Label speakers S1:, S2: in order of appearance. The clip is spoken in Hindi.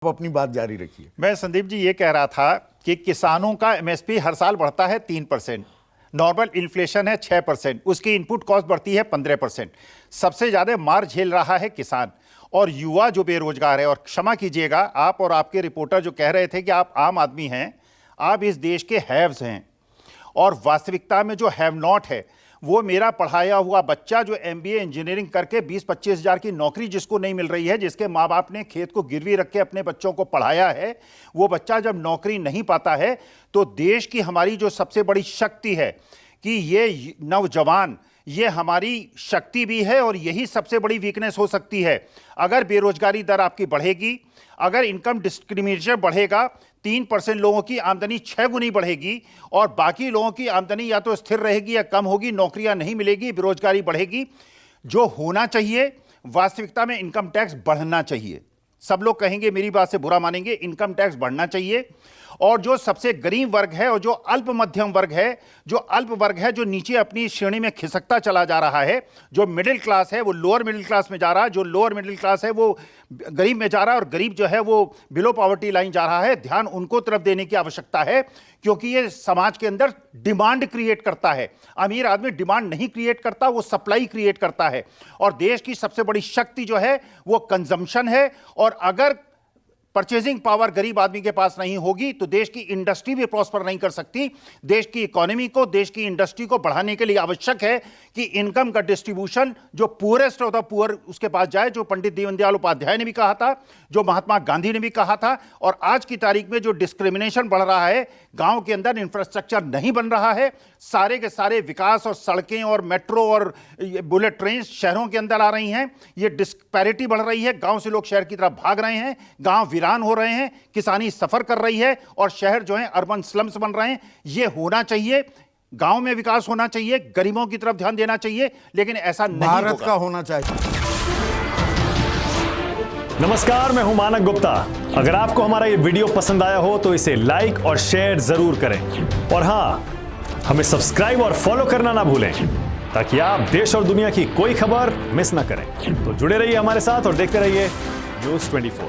S1: आप अपनी बात जारी रखिए।
S2: मैं संदीप जी ये कह रहा था कि किसानों का एमएसपी हर साल बढ़ता है 3%, नॉर्मल इन्फ्लेशन है 6%, उसकी इनपुट कॉस्ट बढ़ती है 15%। सबसे ज्यादा मार झेल रहा है किसान और युवा जो बेरोजगार है। और क्षमा कीजिएगा, आप और आपके रिपोर्टर जो कह रहे थे कि आप आम आदमी हैं, आप इस देश के हैव्स हैं और वास्तविकता में जो हैव नॉट है वो मेरा पढ़ाया हुआ बच्चा जो एमबीए इंजीनियरिंग करके 20-25 हज़ार की नौकरी जिसको नहीं मिल रही है, जिसके माँ बाप ने खेत को गिरवी रख के अपने बच्चों को पढ़ाया है, वो बच्चा जब नौकरी नहीं पाता है तो देश की हमारी जो सबसे बड़ी शक्ति है कि ये नौजवान, ये हमारी शक्ति भी है और यही सबसे बड़ी वीकनेस हो सकती है। अगर बेरोजगारी दर आपकी बढ़ेगी, अगर इनकम डिस्क्रिमिनेशन बढ़ेगा, 3% लोगों की आमदनी 6 गुनी बढ़ेगी और बाकी लोगों की आमदनी या तो स्थिर रहेगी या कम होगी, नौकरियां नहीं मिलेगी, बेरोजगारी बढ़ेगी। जो होना चाहिए वास्तविकता में इनकम टैक्स बढ़ना चाहिए। सब लोग कहेंगे, मेरी बात से बुरा मानेंगे, इनकम टैक्स बढ़ना चाहिए। और जो सबसे गरीब वर्ग है और जो अल्प मध्यम वर्ग है, जो नीचे अपनी श्रेणी में खिसकता चला जा रहा है, जो मिडिल क्लास है वो लोअर मिडिल क्लास में जा रहा है, जो लोअर मिडिल क्लास है वो गरीब में जा रहा है और गरीब जो है वो बिलो पॉवर्टी लाइन जा रहा है। ध्यान उनको तरफ देने की आवश्यकता है क्योंकि ये समाज के अंदर डिमांड क्रिएट करता है। अमीर आदमी डिमांड नहीं क्रिएट करता, वो सप्लाई क्रिएट करता है। और देश की सबसे बड़ी शक्ति जो है वो कंजम्पशन है। और अगर परचेजिंग पावर गरीब आदमी के पास नहीं होगी तो देश की इंडस्ट्री भी प्रॉस्पर नहीं कर सकती। देश की इकोनॉमी को, देश की इंडस्ट्री को बढ़ाने के लिए आवश्यक है कि इनकम का डिस्ट्रीब्यूशन जो पुअरेस्ट ऑफ द पुअर उसके पास जाए, जो पंडित दीनदयाल उपाध्याय ने भी कहा था, जो महात्मा गांधी ने भी कहा था। और आज की तारीख में जो डिस्क्रिमिनेशन बढ़ रहा है, गांव के अंदर इंफ्रास्ट्रक्चर नहीं बन रहा है, सारे के सारे विकास और सड़कें और मेट्रो और बुलेट ट्रेन शहरों के अंदर आ रही हैं, ये डिस्पैरिटी बढ़ रही है, गांव से लोग शहर की तरफ भाग रहे हैं, गांव वीरान हो रहे हैं, किसानी सफर कर रही है और शहर जो है अर्बन स्लम्स बन रहे हैं। ये होना चाहिए, गांव में विकास होना चाहिए, गरीबों की तरफ ध्यान देना चाहिए, लेकिन ऐसा नहीं
S1: भारत
S2: होगा।
S1: का होना चाहिए।
S3: नमस्कार, मैं हूं मानक गुप्ता। अगर आपको हमारा ये वीडियो पसंद आया हो तो इसे लाइक और शेयर जरूर करें और हां, हमें सब्सक्राइब और फॉलो करना ना भूलें ताकि आप देश और दुनिया की कोई खबर मिस ना करें। तो जुड़े रहिए हमारे साथ और देखते रहिए News 24।